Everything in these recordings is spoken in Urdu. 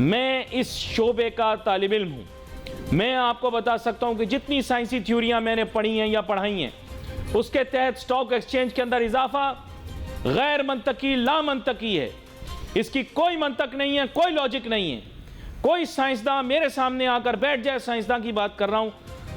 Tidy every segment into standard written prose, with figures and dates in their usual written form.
میں اس شعبے کا طالب علم ہوں. میں آپ کو بتا سکتا ہوں کہ جتنی سائنسی تھیوریاں میں نے پڑھی ہیں یا پڑھائی ہیں اس کے تحت سٹاک ایکسچینج کے اندر اضافہ غیر منطقی، لا منطقی ہے. اس کی کوئی منطق نہیں ہے، کوئی لاجک نہیں ہے. کوئی سائنسداں میرے سامنے آ کر بیٹھ جائے، سائنسداں کی بات کر رہا ہوں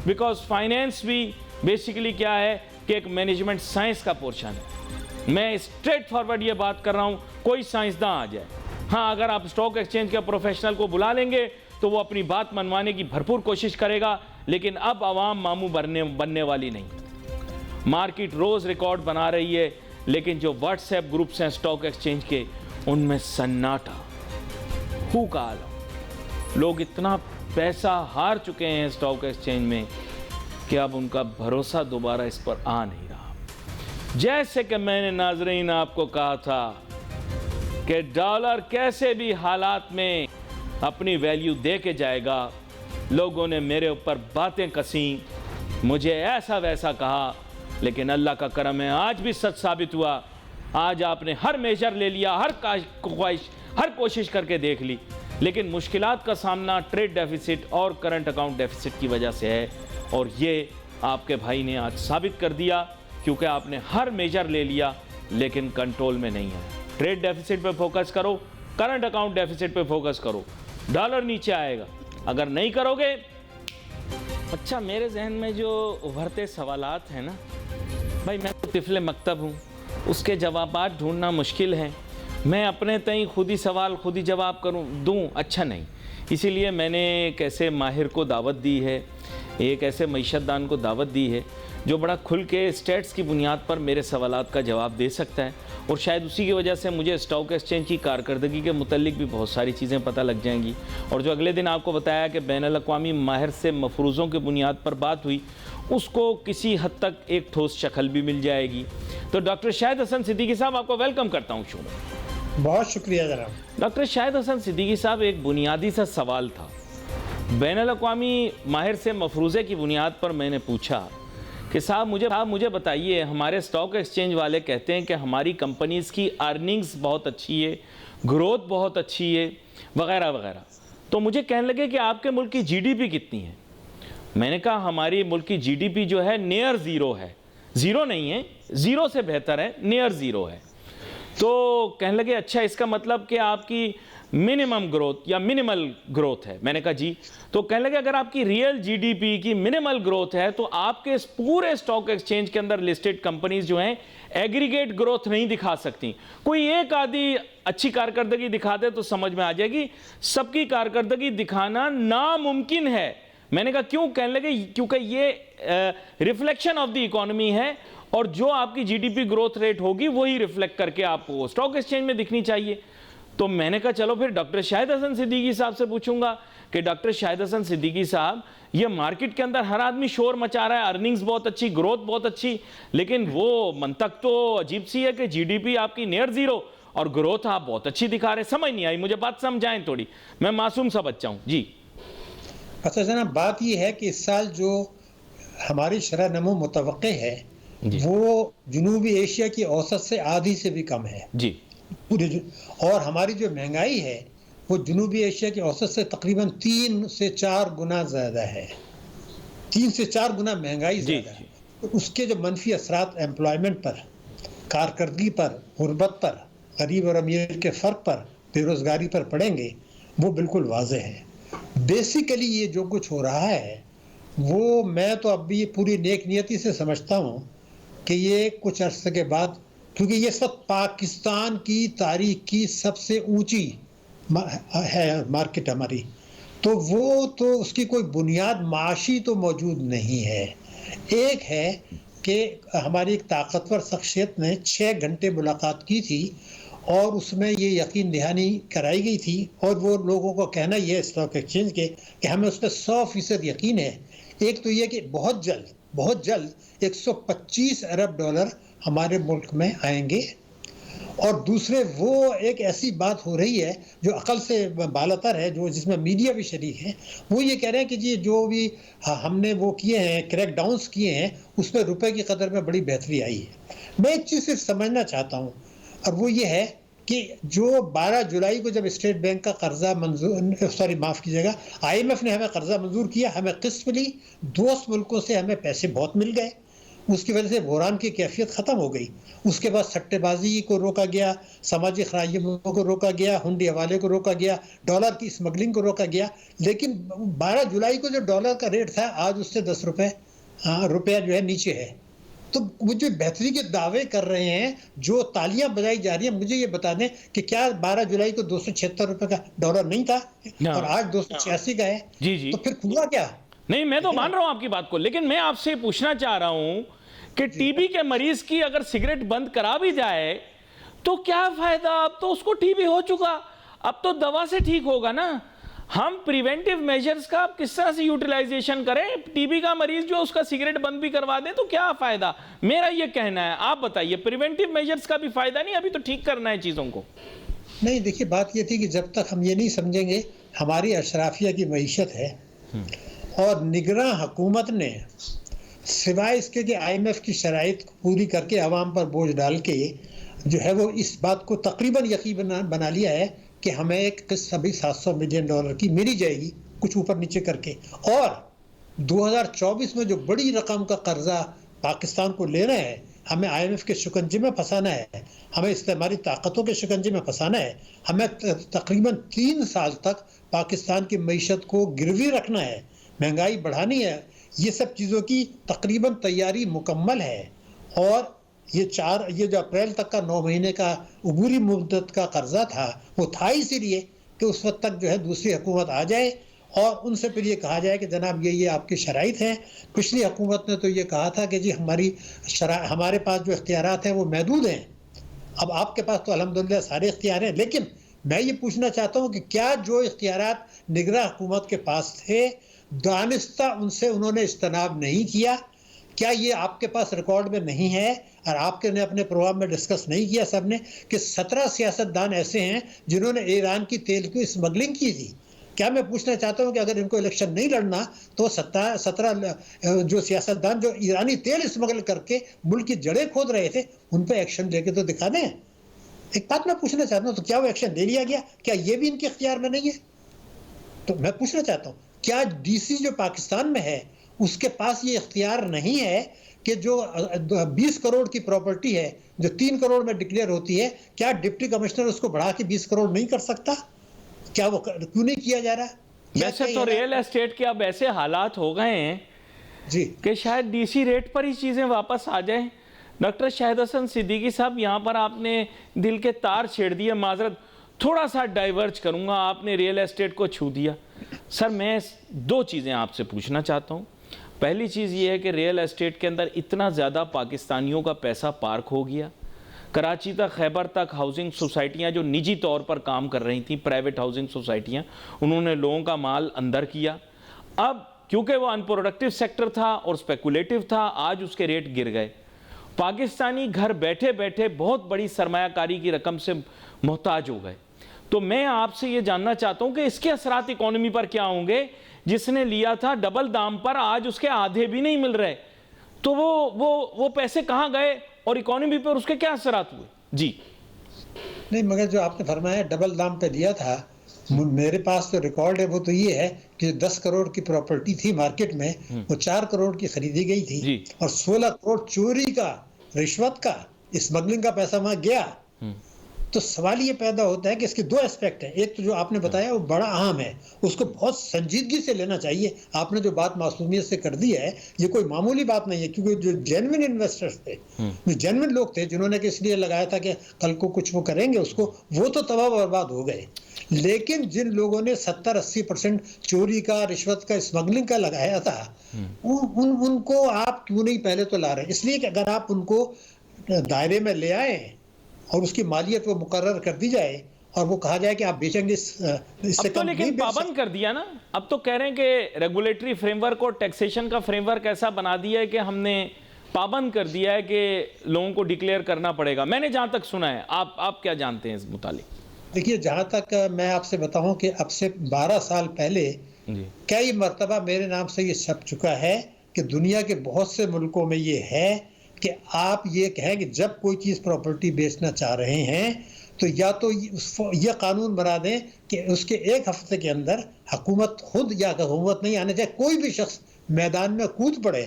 بیکاز فائنینس بھی بیسیکلی کیا ہے کہ ایک مینجمنٹ سائنس کا پورشن ہے. میں اسٹریٹ فارورڈ یہ بات کر رہا ہوں، کوئی سائنسداں آ جائے. ہاں اگر آپ سٹاک ایکسچینج کے پروفیشنل کو بلا لیں گے تو وہ اپنی بات منوانے کی بھرپور کوشش کرے گا، لیکن اب عوام ماموں بننے والی نہیں. مارکیٹ روز ریکارڈ بنا رہی ہے، لیکن جو واٹس ایپ گروپس ہیں سٹاک ایکسچینج کے، ان میں سناٹا ہو کا عالم. لوگ اتنا پیسہ ہار چکے ہیں سٹاک ایکسچینج میں کہ اب ان کا بھروسہ دوبارہ اس پر آ نہیں رہا. جیسے کہ میں نے ناظرین آپ کو کہا تھا کہ ڈالر کیسے بھی حالات میں اپنی ویلیو دے کے جائے گا. لوگوں نے میرے اوپر باتیں کسیں، مجھے ایسا ویسا کہا، لیکن اللہ کا کرم ہے آج بھی سچ ثابت ہوا. آج آپ نے ہر میجر لے لیا، ہر کوشش کر کے دیکھ لی، لیکن مشکلات کا سامنا ٹریڈ ڈیفیسٹ اور کرنٹ اکاؤنٹ ڈیفیسٹ کی وجہ سے ہے. اور یہ آپ کے بھائی نے آج ثابت کر دیا، کیونکہ آپ نے ہر میجر لے لیا لیکن کنٹرول میں نہیں ہے. ٹریڈ ڈیفیسٹ پہ فوکس کرو، کرنٹ اکاؤنٹ ڈیفیسٹ پہ فوکس کرو، ڈالر نیچے آئے گا. اگر نہیں کرو گے. اچھا، میرے ذہن میں جو ابھرتے سوالات ہیں نا بھائی، میں تو طفل مکتب ہوں، اس کے جوابات ڈھونڈنا مشکل ہے. میں اپنے تئیں خود ہی سوال خود ہی جواب دوں اچھا نہیں. اسی لیے میں نے ایک ایسے ماہر کو دعوت دی ہے، ایک ایسے معیشت دان کو دعوت دی ہے جو بڑا کھل کے اسٹیٹس کی بنیاد پر میرے سوالات کا جواب دے سکتا ہے. اور شاید اسی کی وجہ سے مجھے سٹاک ایکسچینج کی کارکردگی کے متعلق بھی بہت ساری چیزیں پتہ لگ جائیں گی. اور جو اگلے دن آپ کو بتایا کہ بین الاقوامی ماہر سے مفروضوں کی بنیاد پر بات ہوئی، اس کو کسی حد تک ایک ٹھوس شکل بھی مل جائے گی. تو ڈاکٹر شاہد حسن صدیقی صاحب، آپ کو ویلکم کرتا ہوں شو میں. بہت شکریہ جناب. ڈاکٹر شاہد حسن صدیقی صاحب، ایک بنیادی سا سوال تھا. بین الاقوامی ماہر سے مفروضے کی بنیاد پر میں نے پوچھا کہ صاحب مجھے بتائیے، ہمارے سٹاک ایکسچینج والے کہتے ہیں کہ ہماری کمپنیز کی ارننگز بہت اچھی ہے، گروتھ بہت اچھی ہے، وغیرہ وغیرہ. تو مجھے کہنے لگے کہ آپ کے ملک کی جی ڈی پی کتنی ہے؟ میں نے کہا ہماری ملک کی جی ڈی پی جو ہے نیئر زیرو ہے. زیرو نہیں ہے، زیرو سے بہتر ہے، نیئر زیرو ہے. تو کہنے لگے اچھا، اس کا مطلب کہ آپ کی منیمم گروتھ یا منیمل گروتھ ہے. میں نے کہا جی. تو کہنے لگے اگر آپ کی ریئل جی ڈی پی کی منیمل گروتھ ہے تو آپ کے اس پورے سٹاک ایکسچینج کے اندر لسٹڈ کمپنیز جو ہیں ایگریگیٹ گروتھ نہیں دکھا سکتی. کوئی ایک آدھی اچھی کارکردگی دکھا دے تو سمجھ میں آ جائے گی، سب کی کارکردگی دکھانا ناممکن ہے. میں نے کہا کیوں؟ کہنے لگے کیونکہ یہ ریفلیکشن آف دی اکانومی ہے، اور جو آپ کی G D P growth rate ہوگی وہی ریفلیکٹ کر کے آپ کو سٹاک ایکسچینج میں دکھنی چاہیے. تو میں نے کہا چلو پھر ڈاکٹر شاہد حسن صدیقی صاحب سے پوچھوں گا کہ ڈاکٹر شاہد حسن صدیقی صاحب، یہ مارکیٹ کے اندر ہر آدمی شور مچا رہا ہے، ارننگز بہت اچھی، گروتھ بہت اچھی، لیکن وہ منطق تو عجیب سی ہے کہ جی ڈی پی آپ کی نیئر زیرو اور گروتھ آپ بہت اچھی دکھا رہے ہیں. سمجھ نہیں آئی مجھے، بات سمجھائیں تھوڑی، میں معصوم سا بچہ ہوں. جی. اچھا جناب، بات یہ ہے کہ اس سال جو ہماری شرح نمو متوقع ہے وہ جنوبی ایشیا کی اوسط سے آدھی سے بھی کم ہے. جی. اور ہماری جو مہنگائی ہے وہ جنوبی ایشیا کی اوسط سے تقریباً 3 سے 4 گنا زیادہ ہے. 3 سے 4 گنا مہنگائی زیادہ ہے. اس کے جو منفی اثرات ایمپلائمنٹ پر، کارکردگی پر، غربت پر، غریب اور امیر کے فرق پر، بے روزگاری پر پڑیں گے وہ بالکل واضح ہے. بیسیکلی یہ جو کچھ ہو رہا ہے وہ میں تو اب بھی پوری نیک نیتی سے سمجھتا ہوں کہ یہ کچھ عرصے کے بعد، کیونکہ یہ سب پاکستان کی تاریخ کی سب سے اونچی ہے مارکیٹ ہماری، تو وہ تو اس کی کوئی بنیاد معاشی تو موجود نہیں ہے. ایک ہے کہ ہماری ایک طاقتور شخصیت نے 6 گھنٹے ملاقات کی تھی اور اس میں یہ یقین دہانی کرائی گئی تھی، اور وہ لوگوں کو کہنا یہ ہے اسٹاک ایکسچینج کے کہ ہمیں اس پہ 100% یقین ہے. ایک تو یہ کہ بہت جلد 125 ارب ڈالر ہمارے ملک میں آئیں گے، اور دوسرے وہ ایک ایسی بات ہو رہی ہے جو عقل سے بالاتر ہے، جو جس میں میڈیا بھی شریک ہے. وہ یہ کہہ رہے ہیں کہ جی جو بھی ہم نے وہ کیے ہیں، کریک ڈاؤنز کیے ہیں، اس میں روپے کی قدر میں بڑی بہتری آئی ہے. میں ایک چیز صرف سمجھنا چاہتا ہوں، اور وہ یہ ہے کہ جو 12 جولائی کو جب اسٹیٹ بینک کا قرضہ معاف کیجیے گا IMF نے ہمیں قرضہ منظور کیا, ہمیں قسط ملی, دوست ملکوں سے ہمیں پیسے بہت مل گئے, اس کی وجہ سے بحران کی کیفیت ختم ہو گئی. اس کے بعد سٹے بازی کو روکا گیا, سماجی خرابیوں کو روکا گیا, ہنڈی حوالے کو روکا گیا, ڈالر کی اسمگلنگ کو روکا گیا. لیکن 12 جولائی کو جو ڈالر کا ریٹ تھا آج اس سے 10 روپیہ جو ہے نیچے ہے. تو وہ جو بہتری کے دعوے کر رہے ہیں, جو تالیاں بجائی جا رہی ہیں, مجھے یہ بتا دیں کہ کیا 12 جولائی کو 276 روپے کا ڈالر نہیں تھا اور آج 286 کا ہے؟ جی تو پھر ہوا کیا؟ نہیں, میں تو مان رہا ہوں آپ کی بات کو, لیکن میں آپ سے پوچھنا چاہ رہا ہوں کہ ٹی بی کے مریض کی اگر سگریٹ بند کرا بھی جائے تو کیا فائدہ؟ اب تو اس کو ٹی بی ہو چکا, اب تو دوا سے ٹھیک ہوگا نا. ہم پریونٹیو میجرز کا کس طرح سے یوٹیلائزیشن کریں؟ ٹی بی کا مریض جو اس کا سگریٹ بند بھی کروا دیں تو کیا فائدہ؟ میرا یہ کہنا ہے, آپ بتائیے. پریونٹیو میجرز کا بھی فائدہ نہیں, ابھی تو ٹھیک کرنا ہے چیزوں کو. نہیں دیکھیے, بات یہ تھی کہ جب تک ہم یہ نہیں سمجھیں گے ہماری اشرافیہ کی معیشت ہے اور نگراں حکومت نے سوائے اس کے کہ IMF کی شرائط پوری کر کے عوام پر بوجھ ڈال کے جو ہے وہ اس بات کو تقریباً یقینی بنا لیا ہے کہ ہمیں ایک قسط ابھی $700 ملین کی ملی جائے گی, کچھ اوپر نیچے کر کے. اور 2024 میں جو بڑی رقم کا قرضہ پاکستان کو لینا ہے, ہمیں IMF کے شکنجے میں پھنسانا ہے, ہمیں استعماری طاقتوں کے شکنجے میں پھنسانا ہے, ہمیں تقریباً 3 سال تک پاکستان کی معیشت کو گروی رکھنا ہے, مہنگائی بڑھانی ہے. یہ سب چیزوں کی تقریباً تیاری مکمل ہے. اور یہ جو اپریل تک کا 9 مہینے کا عبوری مدت کا قرضہ تھا, وہ تھا اسی لیے کہ اس وقت تک جو ہے دوسری حکومت آ جائے اور ان سے پھر یہ کہا جائے کہ جناب یہ آپ کی شرائط ہیں. پچھلی حکومت نے تو یہ کہا تھا کہ جی ہمارے پاس جو اختیارات ہیں وہ محدود ہیں. اب آپ کے پاس تو الحمدللہ سارے اختیار ہیں, لیکن میں یہ پوچھنا چاہتا ہوں کہ کیا جو اختیارات نگراں حکومت کے پاس تھے دانستہ ان سے انہوں نے اجتناب نہیں کیا؟ کیا یہ آپ کے پاس ریکارڈ میں نہیں ہے اور آپ نے اپنے پروگرام میں ڈسکس نہیں کیا سب نے کہ 17 سیاستدان ایسے ہیں جنہوں نے ایران کی تیل کی اسمگلنگ کی تھی؟ کیا میں پوچھنا چاہتا ہوں کہ اگر ان کو الیکشن نہیں لڑنا تو 17 جو سیاستدان جو ایرانی تیل اسمگل کر کے ملک کی جڑیں کھود رہے تھے ان پہ ایکشن لے کے تو دکھا دیں. ایک بات میں پوچھنا چاہتا ہوں, تو کیا وہ ایکشن لے لیا گیا؟ کیا یہ بھی ان کے اختیار میں نہیں ہے؟ تو میں پوچھنا چاہتا ہوں, کیا DC جو پاکستان میں ہے اس کے پاس یہ اختیار نہیں ہے کہ جو 20 کروڑ کی پراپرٹی ہے جو 3 کروڑ میں ڈکلیئر ہوتی ہے, کیا ڈپٹی کمشنر اس کو بڑھا کے 20 کروڑ نہیں کر سکتا؟ کیا وہ کیوں نہیں کیا جا رہا؟ ویسے تو ریئل اسٹیٹ کے اب ایسے حالات ہو گئے ہیں جی کہ شاید DC ریٹ پر ہی چیزیں واپس آ جائیں. ڈاکٹر شاہد حسن صدیقی صاحب, یہاں پر آپ نے دل کے تار چھیڑ دیے. معذرت, تھوڑا سا ڈائیورج کروں گا, آپ نے ریئل اسٹیٹ کو چھو دیا. سر میں 2 چیزیں آپ سے پوچھنا چاہتا ہوں. پہلی چیز یہ ہے کہ ریئل اسٹیٹ کے اندر اتنا زیادہ پاکستانیوں کا پیسہ پارک ہو گیا. کراچی تک, خیبر تک ہاؤسنگ سوسائٹیاں جو نجی طور پر کام کر رہی تھیں, پرائیویٹ ہاؤسنگ سوسائٹیاں, انہوں نے لوگوں کا مال اندر کیا. اب کیونکہ وہ ان پروڈکٹیو سیکٹر تھا اور سپیکولیٹو تھا, آج اس کے ریٹ گر گئے. پاکستانی گھر بیٹھے بیٹھے بہت بڑی سرمایہ کاری کی رقم سے محتاج ہو گئے. تو میں آپ سے یہ جاننا چاہتا ہوں کہ اس کے اثرات اکانومی پر کیا ہوں گے؟ جس نے لیا تھا ڈبل دام پر, آج اس کے آدھے بھی نہیں مل رہے, تو وہ پیسے کہاں گئے اور اکانومی پر اس کے کیا اثرات ہوئے؟ جی نہیں, مگر جو آپ نے فرمایا ڈبل دام پہ دیا تھا, میرے پاس جو ریکارڈ ہے وہ تو یہ ہے کہ 10 کروڑ کی پراپرٹی تھی مارکیٹ میں, وہ 4 کروڑ کی خریدی گئی تھی اور 16 کروڑ چوری کا, رشوت کا, اسمگلنگ کا پیسہ وہاں گیا. تو سوال یہ پیدا ہوتا ہے کہ اس کے 2 اسپیکٹ ہیں. ایک تو جو آپ نے بتایا وہ بڑا اہم ہے, اس کو بہت سنجیدگی سے لینا چاہیے. آپ نے جو بات معصومیت سے کر دی ہے, یہ کوئی معمولی بات نہیں ہے, کیونکہ جو جینوین انویسٹرز تھے, جو جینوین لوگ تھے جنہوں نے اس لیے لگایا تھا کہ کل کو کچھ وہ کریں گے اس کو, وہ تو تباہ برباد ہو گئے. لیکن جن لوگوں نے 70-80% چوری کا, رشوت کا, اسمگلنگ کا لگایا تھا, ان کو آپ کیوں نہیں پہلے تو لا رہے ہیں؟ اس لیے کہ اگر آپ ان کو دائرے میں لے آئیں اور اس کی مالیت وہ مقرر کر دی جائے اور وہ کہا جائے کہ آپ بیچیں گے, اس سے کم نہیں. لیکن پابند کر دیا نا, اب تو کہہ رہے ہیں کہ ریگولیٹری فریم ورک اور ٹیکسیشن کا فریم ورک ایسا بنا دیا ہے کہ ہم نے پابند کر دیا ہے کہ لوگوں کو ڈکلیئر کرنا پڑے گا. میں نے جہاں تک سنا ہے, آپ کیا جانتے ہیں اس متعلق؟ دیکھیے, جہاں تک میں آپ سے بتاؤں کہ اب سے 12 سال پہلے کئی مرتبہ میرے نام سے یہ چھپ چکا ہے کہ دنیا کے بہت سے ملکوں میں یہ ہے کہ آپ یہ کہیں کہ جب کوئی چیز پراپرٹی بیچنا چاہ رہے ہیں تو یا تو یہ قانون بنا دیں کہ اس کے ایک ہفتے کے اندر حکومت خود، یا حکومت نہیں آنے چاہے، کوئی بھی شخص میدان میں کود پڑے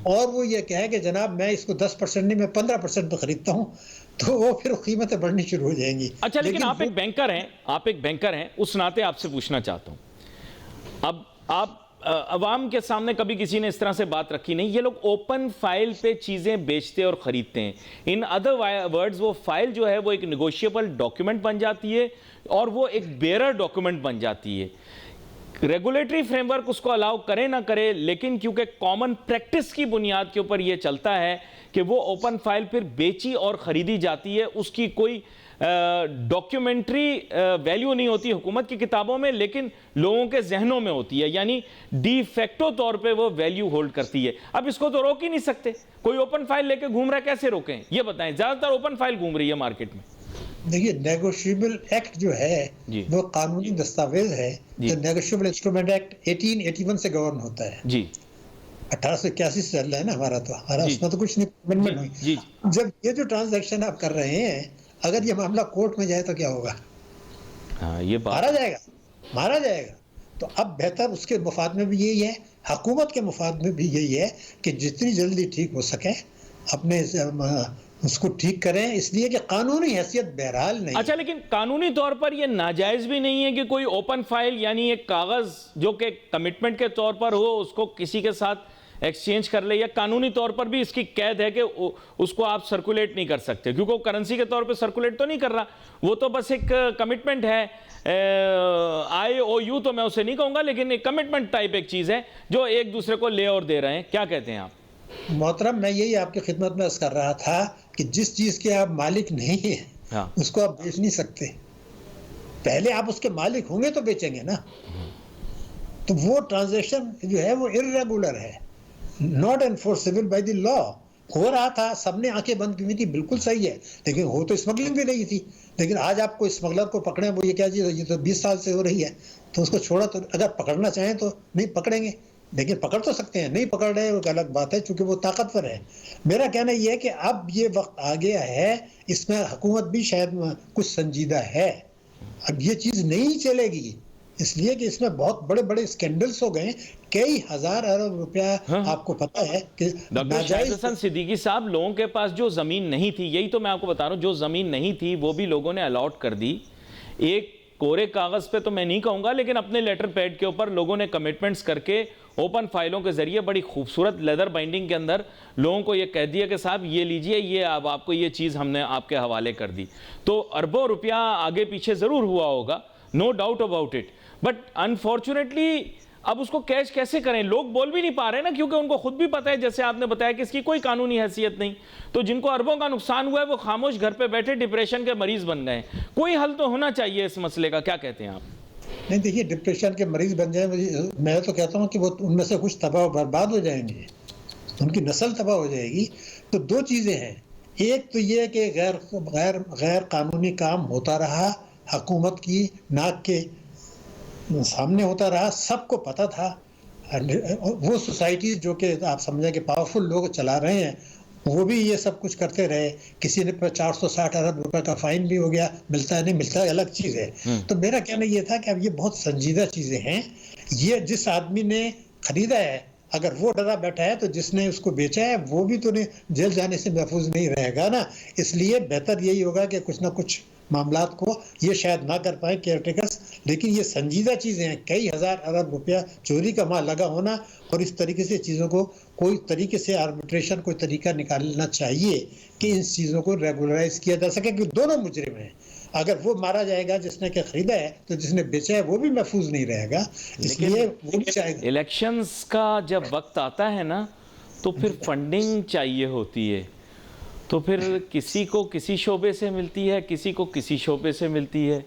اور وہ یہ کہے کہ جناب میں اس کو 10% نہیں، میں 15% پہ خریدتا ہوں، تو وہ پھر قیمتیں بڑھنی شروع ہو جائیں گی. اچھا لیکن آپ ایک بینکر ہیں، اس ناطے آپ سے پوچھنا چاہتا ہوں، اب آپ عوام کے سامنے کبھی کسی نے اس طرح سے بات رکھی نہیں، یہ لوگ اوپن فائل پہ چیزیں بیچتے اور خریدتے ہیں. ان ادر ورڈز وہ فائل جو ہے وہ ایک نیگوشیبل ڈاکیومنٹ بن جاتی ہے اور وہ ایک بیئرر ڈاکیومنٹ بن جاتی ہے. ریگولیٹری فریم ورک اس کو الاؤ کرے نہ کرے، لیکن کیونکہ کامن پریکٹس کی بنیاد کے اوپر یہ چلتا ہے کہ وہ اوپن فائل پھر بیچی اور خریدی جاتی ہے، اس کی کوئی ڈاکیومنٹری ویلیو نہیں ہوتی حکومت کی کتابوں میں، لیکن لوگوں کے ذہنوں میں ہوتی ہے، یعنی ڈی فیکٹو طور پہ وہ ویلیو ہولڈ کرتی ہے. اب اس کو تو روک ہی نہیں سکتے، کوئی اوپن فائل لے کے گھوم رہا ہے، کیسے روکیں؟ یہ بتائیں. زیادہ تر اوپن فائل گھوم رہی ہے مارکیٹ میں. دیکھیے نیگوشیبل ایکٹ جو ہے وہ قانونی دستاویز ہے. جو نیگوشیبل انسٹرومنٹ ایکٹ 1881 سے گورن ہوتا ہے. جی 1881 سے چل رہا ہے نا ہمارا اس میں تو کچھ نہیں امینڈمنٹ ہوئی. جب یہ جو ٹرانزیکشن آپ کر رہے ہیں، اگر یہ معاملہ کورٹ میں جائے تو کیا ہوگا؟ یہ مارا جائے گا. تو اب بہتر اس کے مفاد میں بھی یہی ہے، حکومت کے مفاد میں بھی یہی ہے کہ جتنی جلدی ٹھیک ہو سکے اپنے اس کو ٹھیک کریں، اس لیے کہ قانونی حیثیت بہرحال نہیں. اچھا لیکن قانونی طور پر یہ ناجائز بھی نہیں ہے کہ کوئی اوپن فائل یعنی ایک کاغذ جو کہ کمٹمنٹ کے طور پر ہو اس کو کسی کے ساتھ ایکسچینج کر لے، یا قانونی طور پر بھی اس کی قید ہے کہ اس کو آپ سرکولیٹ نہیں کر سکتے، کیونکہ وہ کرنسی کے طور پہ سرکولیٹ تو نہیں کر رہا، وہ تو بس ایک کمٹمنٹ ہے. IOU تو میں اسے نہیں کہوں گا، لیکن ایک کمٹمنٹ ٹائپ ایک چیز ہے جو ایک دوسرے کو لے اور دے رہے ہیں. کیا کہتے ہیں آپ؟ محترم میں یہی آپ کی خدمت میں عرض کر رہا تھا کہ جس چیز کے آپ مالک نہیں ہیں اس کو آپ بیچ نہیں سکتے. پہلے آپ اس کے مالک ہوں گے تو بیچیں گے نا. تو وہ ٹرانزیکشن جو ہے وہ irregular ہے، not enforceable by the law. ہو رہا تھا، سب نے آنکھیں بند کی ہوئی تھی، بالکل صحیح ہے، لیکن ہو تو اسمگلنگ بھی نہیں تھی. لیکن آج آپ کو اسمگلر کو پکڑیں، وہ یہ کیا چیز، یہ تو 20 سال سے ہو رہی ہے، تو اس کو چھوڑا. تو اگر پکڑنا چاہیں تو نہیں پکڑیں گے، لیکن پکڑ تو سکتے ہیں. نہیں پکڑ رہے وہ الگ بات ہے، چونکہ وہ طاقتور ہے. میرا کہنا یہ ہے کہ اب یہ وقت آ گیا ہے، اس میں حکومت بھی شاید کچھ سنجیدہ ہے. اب یہ چیز نہیں چلے گی، اس لیے کہ اس میں بہت بڑے بڑے اسکینڈلز ہو گئے، کئی ہزار ارب روپیہ. آپ کو پتا ہے کہ ڈاکٹر شاہد حسن صدیقی صاحب، لوگوں کے پاس جو زمین نہیں تھی، یہی تو میں آپ کو بتا رہا ہوں، جو زمین نہیں تھی وہ بھی لوگوں نے الاٹ کر دی. ایک کورے کاغذ پہ تو میں نہیں کہوں گا، لیکن اپنے لیٹر پیڈ کے اوپر لوگوں نے کمٹمنٹس کر کے اوپن فائلوں کے ذریعے بڑی خوبصورت لیدر بائنڈنگ کے اندر لوگوں کو یہ کہہ دیا کہ صاحب یہ لیجئے، یہ اب آپ کو یہ چیز ہم نے آپ کے حوالے کر دی. تو اربوں روپیہ آگے پیچھے ضرور ہوا ہوگا، no doubt about it, but unfortunately اب اس کو کیش کیسے کریں؟ لوگ بول بھی نہیں پا رہے نا، کیونکہ ان کو خود بھی پتہ ہے، جیسے آپ نے بتایا کہ اس کی کوئی قانونی حیثیت نہیں. تو جن کو اربوں کا نقصان ہوا ہے وہ خاموش گھر پہ بیٹھے ڈپریشن کے مریض بن گئے. کوئی حل تو ہونا چاہیے اس مسئلے کا، کیا کہتے ہیں آپ؟ نہیں دیکھیے، ڈپریشن کے مریض بن جائیں، میں تو کہتا ہوں کہ وہ ان میں سے کچھ تباہ و برباد ہو جائیں گے، ان کی نسل تباہ ہو جائے گی. تو دو چیزیں ہیں، ایک تو یہ کہ غیر قانونی کام ہوتا رہا، حکومت کی ناک کے سامنے ہوتا رہا، سب کو پتہ تھا. وہ سوسائٹیز جو کہ آپ سمجھیں کہ پاورفل لوگ چلا رہے ہیں، وہ بھی یہ سب کچھ کرتے رہے. کسی نے 460 ارب روپے کا فائن بھی ہو گیا، ملتا ہے نہیں ملتا ہے الگ چیز ہے. تو میرا کہنا یہ تھا کہ اب یہ بہت سنجیدہ چیزیں ہیں. یہ جس آدمی نے خریدا ہے اگر وہ ڈرا بیٹھا ہے تو جس نے اس کو بیچا ہے وہ بھی تو جیل جانے سے محفوظ نہیں رہے گا نا. اس لیے بہتر یہی ہوگا کہ کچھ نہ کچھ معاملات کو یہ شاید نہ کر پائیں کیئر ٹیکرز، لیکن یہ سنجیدہ چیزیں ہیں. کئی ہزار ارب روپیہ چوری کا مال لگا ہونا، اور اس طریقے سے چیزوں کو کوئی طریقے سے آربیٹریشن کوئی طریقہ نکالنا چاہیے کہ ان چیزوں کو ریگولرائز کیا جا سکے، کہ دونوں مجرم ہیں. اگر وہ مارا جائے گا جس نے کہ خریدا ہے تو جس نے بیچا ہے وہ بھی محفوظ نہیں رہے گا. اس لیے وہ بھی چاہے گا. الیکشنز کا جب وقت آتا ہے نا تو پھر فنڈنگ چاہیے ہوتی ہے، تو پھر کسی کو کسی شعبے سے ملتی ہے، کسی کو کسی شعبے سے ملتی ہے.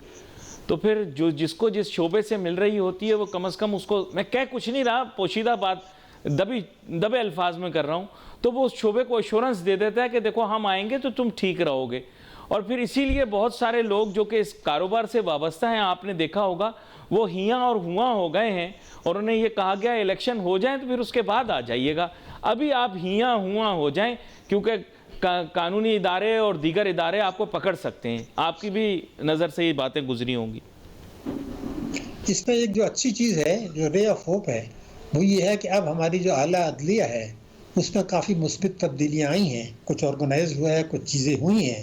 تو پھر جس کو جس شعبے سے مل رہی ہوتی ہے وہ کم از کم اس کو، میں کہہ کچھ نہیں رہا، پوشیدہ بات دبے الفاظ میں کر رہا ہوں، تو وہ اس شعبے کو ایشورنس دے دیتا ہے کہ دیکھو ہم آئیں گے تو تم ٹھیک رہو گے. اور پھر اسی لیے بہت سارے لوگ جو کہ اس کاروبار سے وابستہ ہیں، آپ نے دیکھا ہوگا، وہ ہیاں اور ہواں ہو گئے ہیں، اور انہیں یہ کہا گیا الیکشن ہو جائیں تو پھر اس کے بعد آ جائیے گا. ابھی آپ ہیاں ہواں ہو جائیں، کیونکہ قانونی ادارے اور دیگر ادارے آپ کو پکڑ سکتے ہیں. آپ کی بھی نظر سے یہ باتیں گزری ہوں گی. اس میں ایک جو اچھی چیز ہے، جو رے آف ہوپ ہے، وہ یہ ہے کہ اب ہماری جو اعلیٰ عدلیہ ہے اس میں کافی مثبت تبدیلیاں آئی ہیں، کچھ آرگنائز ہوا ہے، کچھ چیزیں ہوئی ہیں.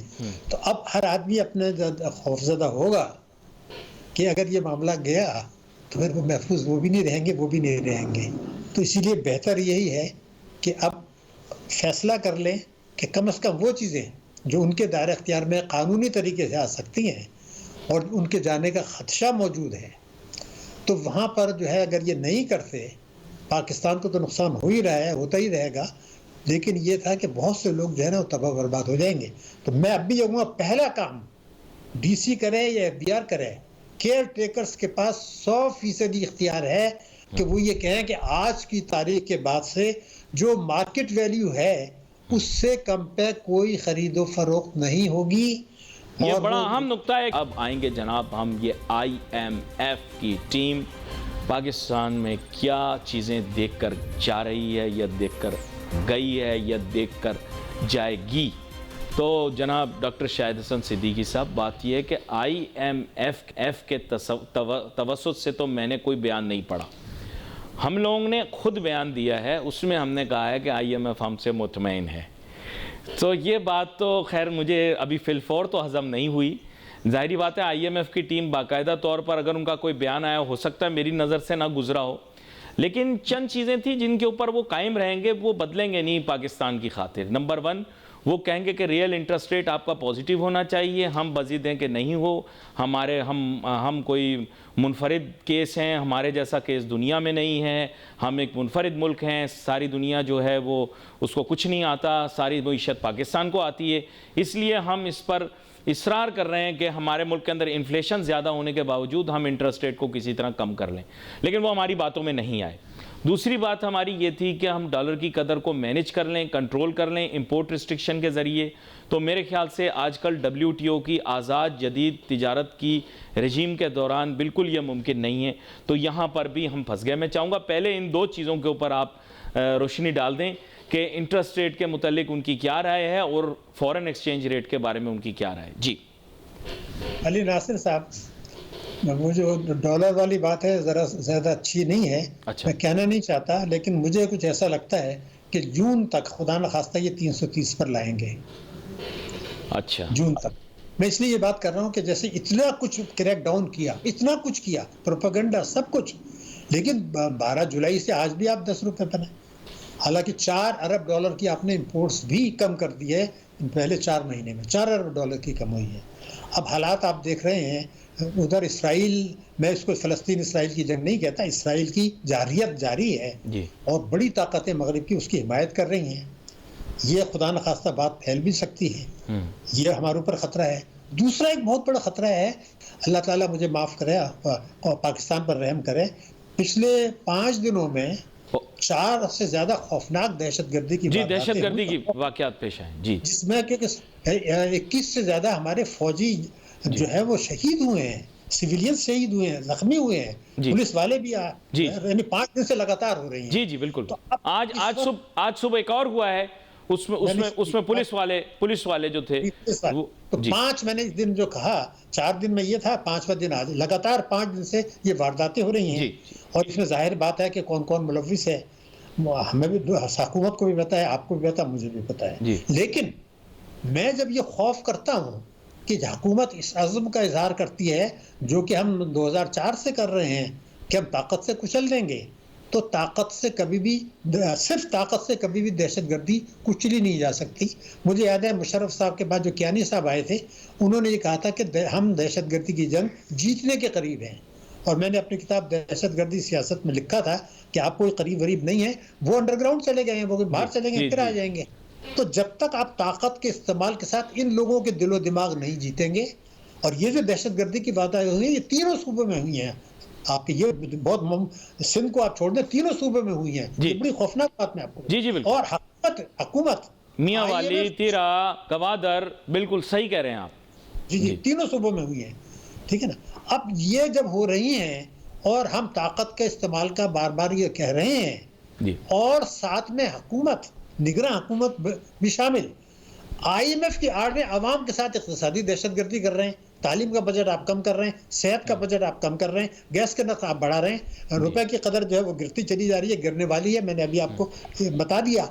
تو اب ہر آدمی اپنے خوفزدہ ہوگا کہ اگر یہ معاملہ گیا تو پھر وہ محفوظ وہ بھی نہیں رہیں گے، وہ بھی نہیں رہیں گے. تو اسی لیے بہتر یہی ہے کہ اب فیصلہ کر لیں کہ کم از کم وہ چیزیں جو ان کے دائرہ اختیار میں قانونی طریقے سے آ سکتی ہیں اور ان کے جانے کا خدشہ موجود ہے، تو وہاں پر جو ہے اگر یہ نہیں کرتے، پاکستان کو تو نقصان ہو ہی رہا ہے، ہوتا ہی رہے گا، لیکن یہ تھا کہ بہت سے لوگ جو ہے نا وہ تباہ برباد ہو جائیں گے. تو میں اب بھی یہ کہوں گا، پہلا کام ڈی سی کرے یا ایف بی آر کرے، کیئر ٹیکرز کے پاس 100% اختیار ہے کہ وہ یہ کہیں کہ آج کی تاریخ کے بعد سے جو مارکیٹ ویلیو ہے اس سے کم پہ کوئی خرید و فروخت نہیں ہوگی. یہ بڑا اہم نقطہ ہے. اب آئیں گے جناب ہم یہ IMF کی ٹیم پاکستان میں کیا چیزیں دیکھ کر جا رہی ہے یا دیکھ کر گئی ہے یا دیکھ کر جائے گی. تو جناب ڈاکٹر شاہد حسن صدیقی صاحب، بات یہ ہے کہ IMF کے توسط سے تو میں نے کوئی بیان نہیں پڑھا. ہم لوگوں نے خود بیان دیا ہے، اس میں ہم نے کہا ہے کہ IMF ہم سے مطمئن ہے. تو یہ بات تو خیر مجھے ابھی فی الفور تو ہضم نہیں ہوئی. ظاہری بات ہے IMF کی ٹیم باقاعدہ طور پر اگر ان کا کوئی بیان آیا، ہو سکتا ہے میری نظر سے نہ گزرا ہو، لیکن چند چیزیں تھیں جن کے اوپر وہ قائم رہیں گے، وہ بدلیں گے نہیں پاکستان کی خاطر. نمبر 1، وہ کہیں گے کہ ریئل انٹرسٹ ریٹ آپ کا پازیٹیو ہونا چاہیے. ہم مزید ہیں کہ نہیں ہو، ہم کوئی منفرد کیس ہیں، ہمارے جیسا کیس دنیا میں نہیں ہے، ہم ایک منفرد ملک ہیں، ساری دنیا جو ہے وہ اس کو کچھ نہیں آتا، ساری معیشت پاکستان کو آتی ہے. اس لیے ہم اس پر اصرار کر رہے ہیں کہ ہمارے ملک کے اندر انفلیشن زیادہ ہونے کے باوجود ہم انٹرسٹ ریٹ کو کسی طرح کم کر لیں، لیکن وہ ہماری باتوں میں نہیں آئے. دوسری بات ہماری یہ تھی کہ ہم ڈالر کی قدر کو مینیج کر لیں، کنٹرول کر لیں امپورٹ ریسٹرکشن کے ذریعے. تو میرے خیال سے آج کل WTO کی آزاد جدید تجارت کی رجیم کے دوران بالکل یہ ممکن نہیں ہے. تو یہاں پر بھی ہم پھنس گئے. میں چاہوں گا پہلے ان 2 چیزوں کے اوپر آپ روشنی ڈال دیں کہ انٹرسٹ ریٹ کے متعلق ان کی کیا رائے ہے اور فورن ایکسچینج ریٹ کے بارے میں ان کی کیا رائے ہے. جی علی ناصر صاحب، وہ جو ڈالر والی بات ہے ذرا زیادہ اچھی نہیں ہے. اچھا. میں کہنا نہیں چاہتا، لیکن مجھے کچھ ایسا لگتا ہے کہ جون تک خدا نخواستہ یہ 330 پر لائیں گے. اچھا. جون تک. میں اس لیے یہ بات کر رہا ہوں کہ جیسے اتنا کچھ کریک ڈاؤن کیا، اتنا کچھ کیا، پروپیگنڈا سب کچھ، لیکن 12 جولائی سے آج بھی آپ 10 روپے پر ہیں. حالانکہ 4 ارب ڈالر کی آپ نے امپورٹس بھی کم کر دی ہے پہلے 4 مہینے میں، 4 ارب ڈالر کی کم ہوئی ہے. اب حالات آپ دیکھ رہے ہیں ادھر اسرائیل، میں اس کو فلسطین اسرائیل کی جنگ نہیں کہتا، اسرائیل کی جارحیت جاری ہے اور بڑی طاقتیں مغرب کی اس کی حمایت کر رہی ہیں. یہ خدا نخواستہ بات پھیل بھی سکتی ہے، یہ ہمارے اوپر خطرہ ہے. دوسرا ایک بہت بڑا خطرہ ہے، اللہ تعالیٰ مجھے معاف کرے اور پاکستان پر رحم کرے، پچھلے 5 دنوں میں 4 سے زیادہ خوفناک دہشت گردی کی دہشت گردی کی واقعات پیش آئے، جس میں کہ 21 سے زیادہ ہمارے فوجی جو ہے وہ شہید ہوئے ہیں، سویلین شہید ہوئے ہیں، زخمی ہوئے ہیں، پولیس والے بھی یعنی 5 دن سے لگاتار ہو رہی ہیں. جی بالکل. آج صبح ایک اور ہوا ہے، اس میں پولیس والے جو تھے، تو 5 میں نے اس دن جو کہا، 4 دن میں یہ تھا، 5واں دن آج لگاتار 5 دن سے یہ وارداتیں ہو رہی ہیں. اور اس میں ظاہر بات ہے کہ کون کون ملوث ہے، ہمیں بھی حکومت کو بھی پتا ہے، آپ کو بھی پتا ہے، مجھے بھی پتا ہے. لیکن میں جب یہ خوف کرتا ہوں کہ حکومت اس عزم کا اظہار کرتی ہے جو کہ ہم 2004 سے کر رہے ہیں کہ ہم طاقت سے کچل دیں گے، تو طاقت سے کبھی بھی، صرف طاقت سے کبھی بھی دہشت گردی کچلی نہیں جا سکتی. مجھے یاد ہے مشرف صاحب کے بعد جو کیانی صاحب آئے تھے، انہوں نے یہ کہا تھا کہ ہم دہشت گردی کی جنگ جیتنے کے قریب ہیں. اور میں نے اپنی کتاب دہشت گردی سیاست میں لکھا تھا کہ آپ کوئی قریب غریب نہیں ہیں، وہ انڈر گراؤنڈ چلے گئے ہیں، وہ باہر چلے گئے، پھر آ جائیں گے. تو جب تک آپ طاقت کے استعمال کے ساتھ ان لوگوں کے دل و دماغ نہیں جیتیں گے، اور یہ جو دہشت گردی کی باتیں ہوئی ہیں یہ 3 صوبوں میں ہوئی ہیں. آپ یہ بہت سندھ کو آپ چھوڑ دیں، 3 صوبوں میں ہوئی ہیں. یہ بڑی خوفناک بات میں آپ کو. اور حکومت میاں والی، تیرا، گوادر، بالکل صحیح کہہ رہے ہیں آپ. جی 3 صوبوں میں ہوئی ہیں. ٹھیک ہے نا. اب یہ جب ہو رہی ہیں اور ہم طاقت کے استعمال کا بار بار یہ کہہ رہے ہیں، اور ساتھ میں حکومت، نگراں حکومت بھی شامل، IMF کی آڑ میں عوام کے ساتھ اقتصادی دہشت گردی کر رہے ہیں، تعلیم کا بجٹ آپ کم کر رہے ہیں، صحت کا بجٹ آپ کم کر رہے ہیں، گیس کے نرخ آپ بڑھا رہے ہیں، روپے کی قدر جو ہے وہ گرتی چلی جا رہی ہے، گرنے والی ہے، میں نے ابھی آپ کو بتا دیا،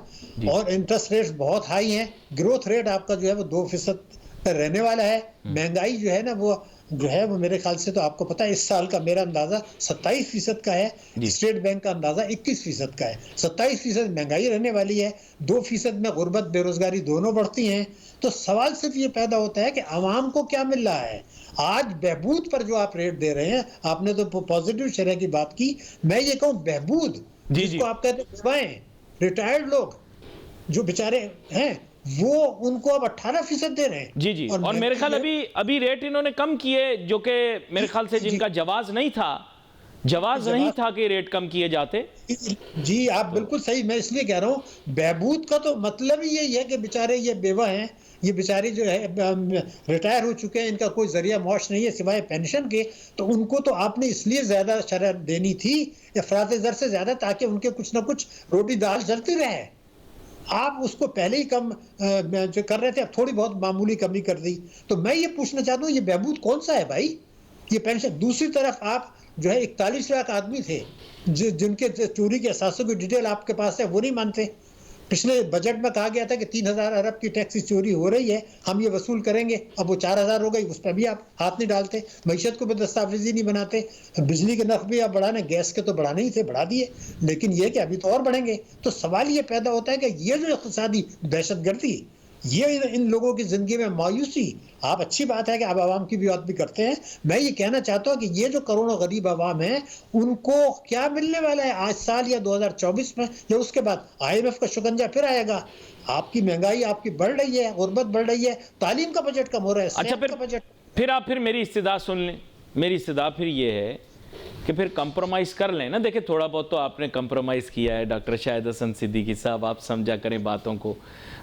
اور انٹرسٹ ریٹس بہت ہائی ہیں، گروتھ ریٹ آپ کا جو ہے وہ 2% پہ رہنے والا ہے، مہنگائی جو ہے نا وہ میرے خیال سے تو آپ کو پتا ہے، اس سال کا میرا اندازہ 27% کا ہے، اسٹیٹ بینک کا اندازہ 21% کا ہے، 27% مہنگائی رہنے والی ہے، 2% میں غربت بے روزگاری دونوں بڑھتی ہیں. تو سوال صرف یہ پیدا ہوتا ہے کہ عوام کو کیا مل رہا ہے. آج بہبود پر جو آپ ریٹ دے رہے ہیں، آپ نے تو پازیٹیو شرح کی بات کی، میں یہ کہوں بہبود جس کو آپ کہتے ہیں بیوائیں، ریٹائرڈ لوگ جو بیچارے ہیں وہ ان کو اب 18% دے رہے ہیں. جی اور میرے خیال ابھی ریٹ انہوں نے کم کیے، جو کہ میرے خیال سے جن کا جواز نہیں تھا کہ ریٹ کم کیے جاتے. جی آپ بالکل صحیح، میں اس لیے کہہ رہا ہوں بہبود کا تو مطلب ہی یہی ہے کہ بیچارے یہ بیوہ ہیں، یہ بیچاری جو ہے ریٹائر ہو چکے ہیں، ان کا کوئی ذریعہ معاش نہیں ہے سوائے پینشن کے، تو ان کو تو آپ نے اس لیے زیادہ شرح دینی تھی افراط زر سے زیادہ، تاکہ ان کے کچھ نہ کچھ روٹی دال چلتی رہے. آپ اس کو پہلے ہی کم جو کر رہے تھے، اب تھوڑی بہت معمولی کمی کر دی. تو میں یہ پوچھنا چاہتا ہوں یہ بہبود کون سا ہے بھائی، یہ پینشن. دوسری طرف آپ جو ہے 41 لاکھ آدمی تھے جن کے چوری کے اثاثوں کی ڈیٹیل آپ کے پاس ہے، وہ نہیں مانتے. پچھلے بجٹ میں کہا گیا تھا کہ 3000 ارب کی ٹیکسی چوری ہو رہی ہے، ہم یہ وصول کریں گے. اب وہ 4000 ہو گئی، اس پہ بھی آپ ہاتھ نہیں ڈالتے. معیشت کو بھی دستاویزی نہیں بناتے. بجلی کے نرخ بھی آپ بڑھانے، گیس کے تو بڑھانے ہی تھے، بڑھا دیے، لیکن یہ کہ ابھی تو اور بڑھیں گے. تو سوال یہ پیدا ہوتا ہے کہ یہ جو اقتصادی دہشت گردی، یہ ان لوگوں کی زندگی میں مایوسی، آپ اچھی بات ہے کہ آپ عوام کی بھی بات بھی کرتے ہیں. میں یہ کہنا چاہتا ہوں کہ یہ جو کروڑوں غریب عوام ہیں، ان کو کیا ملنے والا ہے آج سال یا 2024 میں، یا اس کے بعد IMF کا شکنجہ پھر آئے گا. آپ کی مہنگائی آپ کی بڑھ رہی ہے، غربت بڑھ رہی ہے، تعلیم کا بجٹ کم ہو رہا ہے، صحت کا بجٹ. پھر آپ میری استدعا سن لیں. میری استدعا پھر یہ ہے کہ پھر کمپرومائز کر لیں نا. دیکھیں تھوڑا بہت تو آپ نے کمپرومائز کیا ہے ڈاکٹر شاہد حسن صدیقی صاحب، آپ سمجھا کریں باتوں کو.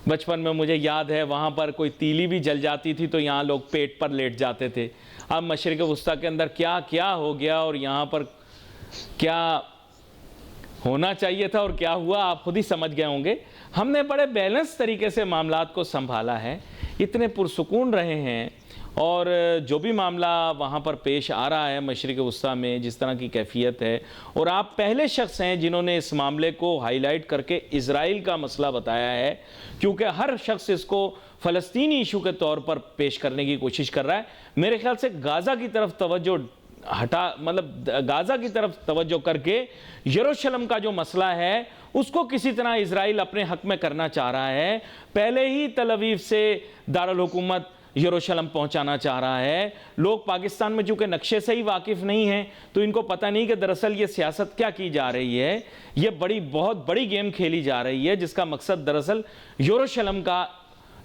بچپن میں مجھے یاد ہے وہاں پر کوئی تیلی بھی جل جاتی تھی تو یہاں لوگ پیٹ پر لیٹ جاتے تھے. اب مشرق وسطیٰ کے اندر کیا کیا ہو گیا اور یہاں پر کیا ہونا چاہیے تھا اور کیا ہوا آپ خود ہی سمجھ گئے ہوں گے. ہم نے بڑے بیلنس طریقے سے معاملات کو سنبھالا ہے، اتنے پرسکون رہے ہیں، اور جو بھی معاملہ وہاں پر پیش آ رہا ہے مشرق وسطیٰ میں جس طرح کی کیفیت ہے، اور آپ پہلے شخص ہیں جنہوں نے اس معاملے کو ہائی لائٹ کر کے اسرائیل کا مسئلہ بتایا ہے، کیونکہ ہر شخص اس کو فلسطینی ایشو کے طور پر پیش کرنے کی کوشش کر رہا ہے. میرے خیال سے غازہ کی طرف توجہ غازہ کی طرف توجہ کر کے یروشلم کا جو مسئلہ ہے اس کو کسی طرح اسرائیل اپنے حق میں کرنا چاہ رہا ہے. پہلے ہی تل ابیب سے دارالحکومت یروشلم پہنچانا چاہ رہا ہے. لوگ پاکستان میں چونکہ نقشے سے ہی واقف نہیں ہیں تو ان کو پتہ نہیں کہ دراصل یہ سیاست کیا کی جا رہی ہے. یہ بہت بڑی گیم کھیلی جا رہی ہے جس کا مقصد دراصل یروشلم کا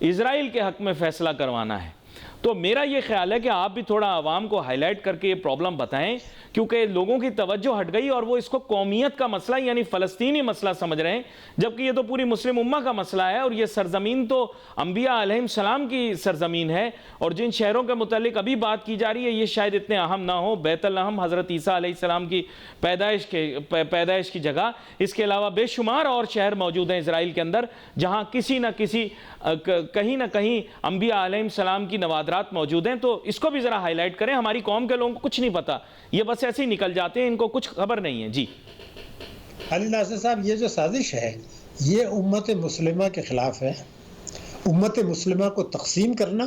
اسرائیل کے حق میں فیصلہ کروانا ہے. تو میرا یہ خیال ہے کہ آپ بھی تھوڑا عوام کو ہائی لائٹ کر کے یہ پرابلم بتائیں، کیونکہ لوگوں کی توجہ ہٹ گئی اور وہ اس کو قومیت کا مسئلہ یعنی فلسطینی مسئلہ سمجھ رہے ہیں، جبکہ یہ تو پوری مسلم امہ کا مسئلہ ہے. اور یہ سرزمین تو انبیاء علیہ السلام کی سرزمین ہے، اور جن شہروں کے متعلق ابھی بات کی جا رہی ہے یہ شاید اتنے اہم نہ ہو. بیت الحم حضرت عیسیٰ علیہ السلام کی پیدائش کی جگہ، اس کے علاوہ بے شمار اور شہر موجود ہیں اسرائیل کے اندر جہاں کسی نہ کسی کہیں نہ کہیں انبیاء علیہ السلام کی نوادرات موجود ہیں. تو اس کو بھی ذرا ہائی لائٹ کریں. ہماری قوم کے لوگوں کو کچھ نہیں پتا، یہ بس ایسے ہی نکل جاتے ہیں، ان کو کچھ خبر نہیں ہے. جی علی ناصر صاحب، یہ جو سازش ہے یہ امت مسلمہ کے خلاف ہے. امت مسلمہ کو تقسیم کرنا،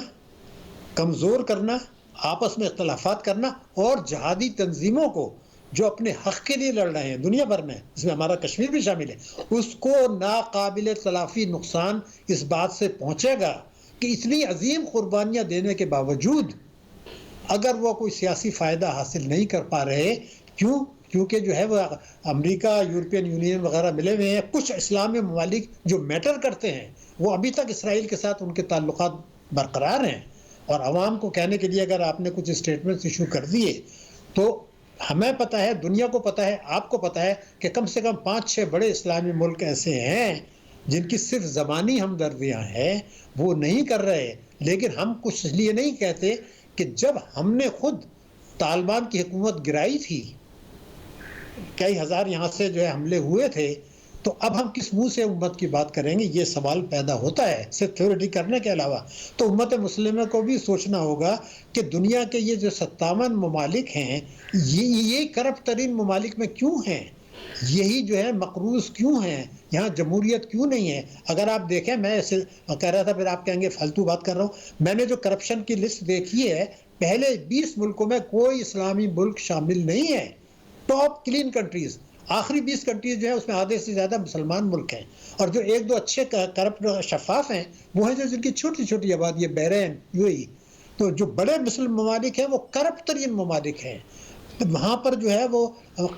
کمزور کرنا، آپس میں اختلافات کرنا، اور جہادی تنظیموں کو جو اپنے حق کے لیے لڑ رہے ہیں دنیا بھر میں، اس میں ہمارا کشمیر بھی شامل ہے، اس کو ناقابل تلافی نقصان اس بات سے پہنچے گا کہ اتنی عظیم قربانیاں دینے کے باوجود اگر وہ کوئی سیاسی فائدہ حاصل نہیں کر پا رہے، کیونکہ جو ہے وہ امریکہ، یورپین یونین وغیرہ ملے ہوئے ہیں، کچھ اسلامی ممالک جو میٹر کرتے ہیں وہ ابھی تک اسرائیل کے ساتھ ان کے تعلقات برقرار ہیں. اور عوام کو کہنے کے لیے اگر آپ نے کچھ اسٹیٹمنٹس ایشو کر دیے تو ہمیں پتہ ہے، دنیا کو پتہ ہے، آپ کو پتہ ہے کہ کم سے کم 5-6 بڑے اسلامی ملک ایسے ہیں جن کی صرف زبانی ہمدردیاں ہیں، وہ نہیں کر رہے. لیکن ہم کچھ اس لیے نہیں کہتے کہ جب ہم نے خود طالبان کی حکومت گرائی تھی، کئی ہزار یہاں سے جو ہے حملے ہوئے تھے، تو اب ہم کس منہ سے امت کی بات کریں گے؟ یہ سوال پیدا ہوتا ہے صرف تھیوریٹی کرنے کے علاوہ. تو امت مسلمہ کو بھی سوچنا ہوگا کہ دنیا کے یہ جو 57 ممالک ہیں یہ کرپٹ ترین ممالک میں کیوں ہیں؟ یہی جو ہے مقروض کیوں ہیں؟ یہاں جمہوریت کیوں نہیں ہے؟ اگر آپ دیکھیں، میں کہہ رہا تھا، پھر آپ کہیں گے فالتو بات کر رہا ہوں، میں نے جو کرپشن کی لسٹ دیکھی ہے، پہلے 20 ملکوں میں کوئی اسلامی ملک شامل نہیں ہے. ٹاپ کلین کنٹریز، آخری 20 کنٹریز جو ہیں اس میں آدھے سے زیادہ مسلمان ملک ہیں، اور جو ایک دو اچھے کرپٹ شفاف ہیں وہ ہیں جو جن کی چھوٹی چھوٹی آبادی ہے، بحرین، UAE. تو جو بڑے مسلم ممالک ہیں وہ کرپٹ ترین ممالک ہیں. وہاں پر جو ہے وہ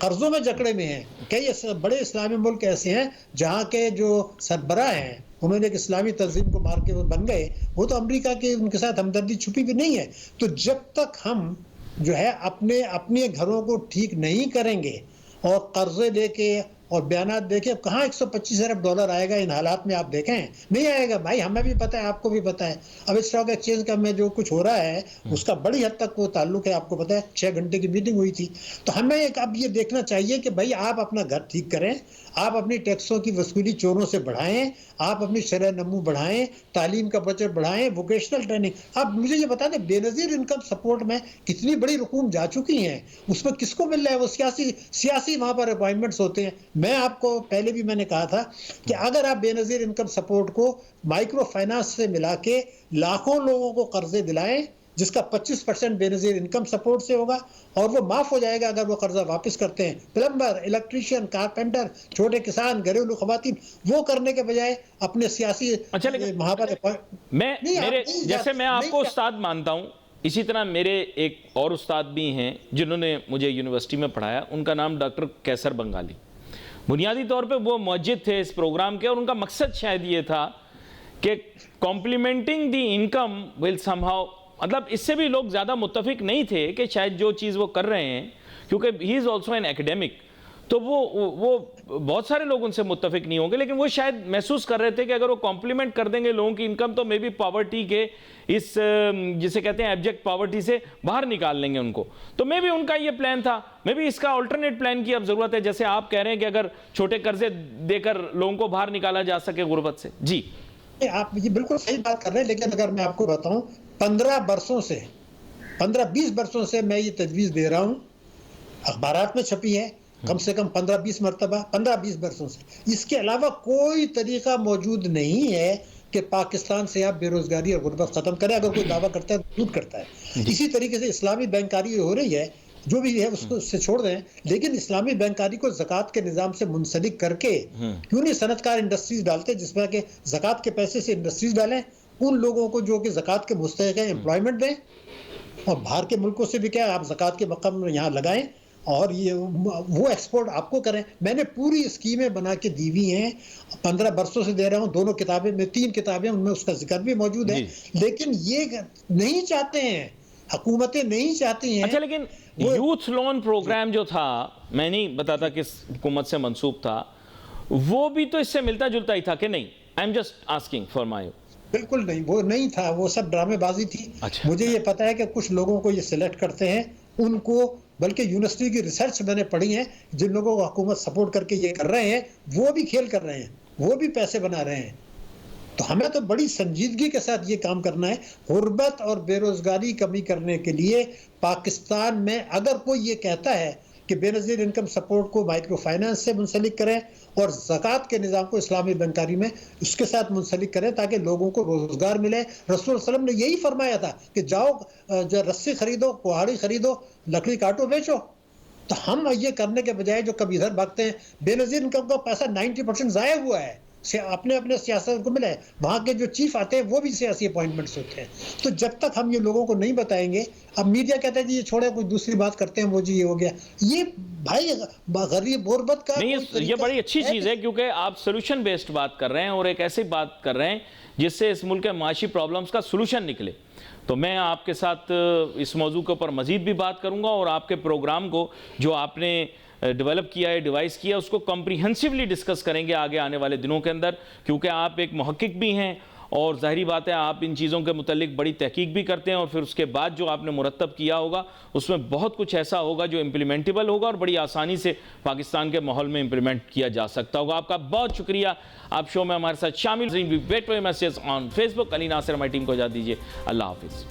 قرضوں میں جکڑے میں ہیں. کئی بڑے اسلامی ملک ایسے ہیں جہاں کے جو سربراہ ہیں انہوں نے ایک اسلامی تنظیم کو مار کے وہ بن گئے، وہ تو امریکہ کے ان کے ساتھ ہمدردی چھپی بھی نہیں ہے. تو جب تک ہم جو ہے اپنے گھروں کو ٹھیک نہیں کریں گے اور قرضے لے کے اور بیانات دے کے، کہاں 125 ارب ڈالر آئے گا ان حالات میں؟ آپ دیکھیں نہیں آئے گا بھائی. ہمیں بھی پتہ ہے، آپ کو بھی پتہ ہے. اب اسٹاک ایکسچینج کا میں جو کچھ ہو رہا ہے اس کا بڑی حد تک وہ تعلق ہے، آپ کو پتہ ہے 6 گھنٹے کی میٹنگ ہوئی تھی. تو ہمیں اب یہ دیکھنا چاہیے کہ بھائی آپ اپنا گھر ٹھیک کریں، آپ اپنی ٹیکسوں کی وصولی چوروں سے بڑھائیں، آپ اپنی شرح نمو بڑھائیں، تعلیم کا بجٹ بڑھائیں، ووکیشنل ٹریننگ. اب مجھے یہ بتا دیں بے نظیر انکم سپورٹ میں کتنی بڑی رقوم جا چکی ہیں، اس میں کس کو مل رہا ہے؟ وہ سیاسی وہاں پر اپوائنٹمنٹس ہوتے ہیں. میں آپ کو پہلے بھی میں نے کہا تھا کہ اگر آپ بے نظیر انکم سپورٹ کو مائکرو فائنانس سے ملا کے لاکھوں لوگوں کو قرضے دلائیں، جس کا 25% بے نظیر انکم سپورٹ سے ہوگا، اور وہ معاف ہو جائے گا اگر وہ قرضہ واپس کرتے ہیں. پلمبر، الیکٹریشین، کارپینٹر، چھوٹے کسان، گھریلو خواتین، وہ کرنے کے بجائے اپنے سیاسی وہاں پر جیسے میں آپ کو استاد مانتا ہوں، اسی طرح میرے ایک اور استاد بھی ہیں جنہوں نے مجھے یونیورسٹی میں پڑھایا. ان کا نام ڈاکٹر کیسر بنگالی. بنیادی طور پہ وہ موجد تھے اس پروگرام کے، اور ان کا مقصد شاید یہ تھا کہ complementing the income will some how, مطلب اس سے بھی لوگ زیادہ متفق نہیں تھے کہ شاید جو چیز وہ کر رہے ہیں، کیونکہ ہی از آلسو این ایکیڈیمک، تو وہ بہت سارے لوگ ان سے متفق نہیں ہوں گے، لیکن وہ شاید محسوس کر رہے تھے کہ اگر وہ کمپلیمنٹ کر دیں گے لوگوں کی انکم تو مے بی پاورٹی کے اس جسے کہتے ہیں ایبجیکٹ پاورٹی سے باہر نکال لیں گے ان کو. تو مے بی ان کا یہ پلان تھا. مے بی اس کا آلٹرنیٹ پلان کی اب ضرورت ہے، جیسے آپ کہہ رہے ہیں کہ اگر چھوٹے قرضے دے کر لوگوں کو باہر نکالا جا سکے غربت سے. جی آپ یہ بالکل صحیح بات کر رہے ہیں، لیکن اگر میں آپ کو بتاؤں 15-20 برسوں سے میں یہ تجویز دے رہا ہوں، اخبارات میں چھپی ہے کم سے کم 15-20 مرتبہ، 15-20 برسوں سے. اس کے علاوہ کوئی طریقہ موجود نہیں ہے کہ پاکستان سے آپ بے روزگاری اور غربت ختم کریں. اگر کوئی دعویٰ کرتا ہے تو جھوٹ کرتا ہے. اسی طریقے سے اسلامی بینکاری ہو رہی ہے، جو بھی ہے اس کو اس سے چھوڑ دیں، لیکن اسلامی بینکاری کو زکوٰۃ کے نظام سے منسلک کر کے کیوں نہیں صنعت کار انڈسٹریز ڈالتے، جس میں کہ زکوٰۃ کے پیسے سے انڈسٹریز ڈالیں، ان لوگوں کو جو کہ زکوٰۃ کے مستحق ہیں امپلائمنٹ دیں، اور باہر کے ملکوں سے بھی کیا آپ زکوٰۃ کے مقام یہاں لگائیں اور یہ وہ ایکسپورٹ آپ کو کریں. میں نے پوری اسکیمیں بنا کے دی ہوئی ہیں، 15 برسوں سے دے رہا ہوں. دونوں کتابیں میں 3 کتابیں ان میں اس کا ذکر بھی موجود ہے. لیکن یہ نہیں چاہتے ہیں، حکومتیں نہیں چاہتی ہیں. اچھا، لیکن یوتھ لون پروگرام جو تھا، میں نہیں بتاتا کس حکومت سے منسوب تھا، وہ بھی تو اس سے ملتا جلتا ہی تھا کہ نہیں؟ I am just asking for my. بالکل نہیں، وہ نہیں تھا، وہ سب ڈرامے بازی تھی. مجھے یہ پتا ہے کہ کچھ لوگوں کو یہ سلیکٹ کرتے ہیں ان کو، بلکہ یونیورسٹی کی ریسرچ میں نے پڑھی ہے، جن لوگوں کو حکومت سپورٹ کر کے یہ کر رہے ہیں وہ بھی کھیل کر رہے ہیں، وہ بھی پیسے بنا رہے ہیں. تو ہمیں تو بڑی سنجیدگی کے ساتھ یہ کام کرنا ہے. غربت اور بے روزگاری کمی کرنے کے لیے پاکستان میں اگر کوئی یہ کہتا ہے کہ بے نظیر انکم سپورٹ کو مائکرو فائنانس سے منسلک کریں اور زکوٰۃ کے نظام کو اسلامی بینکاری میں اس کے ساتھ منسلک کریں تاکہ لوگوں کو روزگار ملے. رسول اللہ علیہ وسلم نے یہی فرمایا تھا کہ جاؤ رسی خریدو، کہاڑی خریدو، لکڑی کاٹو، بیچو. تو ہم یہ کرنے کے بجائے جو کبھی ادھر بھاگتے ہیں، بے نظیر انکم کا پیسہ 90% ضائع ہوا ہے، اپنے سیاست کو ملا ہے. وہاں کے جو چیف آتے ہیں وہ بھی سیاسی اپوائنٹمنٹس ہوتے ہیں. تو جب تک ہم یہ لوگوں کو نہیں بتائیں گے، اب میڈیا کہتا ہے جی یہ چھوڑے کوئی دوسری بات کرتے ہیں، وہ جی یہ ہو گیا. یہ بھائی غریب غربت کا نہیں، یہ بڑی اچھی چیز ہے کیونکہ آپ سولوشن بیسڈ بات کر رہے ہیں اور ایک ایسی بات کر رہے ہیں جس سے اس ملک کے معاشی پرابلمز کا سولوشن نکلے. تو میں آپ کے ساتھ اس موضوع کے اوپر مزید بھی بات کروں گا، اور آپ کے پروگرام کو جو آپ نے ڈیولپ کیا ہے، ڈیوائس کیا، اس کو کمپریہنسولی ڈسکس کریں گے آگے آنے والے دنوں کے اندر، کیونکہ آپ ایک محقق بھی ہیں اور ظاہری بات ہے آپ ان چیزوں کے متعلق بڑی تحقیق بھی کرتے ہیں اور پھر اس کے بعد جو آپ نے مرتب کیا ہوگا اس میں بہت کچھ ایسا ہوگا جو امپلیمنٹیبل ہوگا اور بڑی آسانی سے پاکستان کے ماحول میں امپلیمنٹ کیا جا سکتا ہوگا. آپ کا بہت شکریہ آپ شو میں ہمارے ساتھ شامل. We wait for your messages on Facebook. Ali Nasir ہماری ٹیم کو اجازت دیجیے. اللہ حافظ.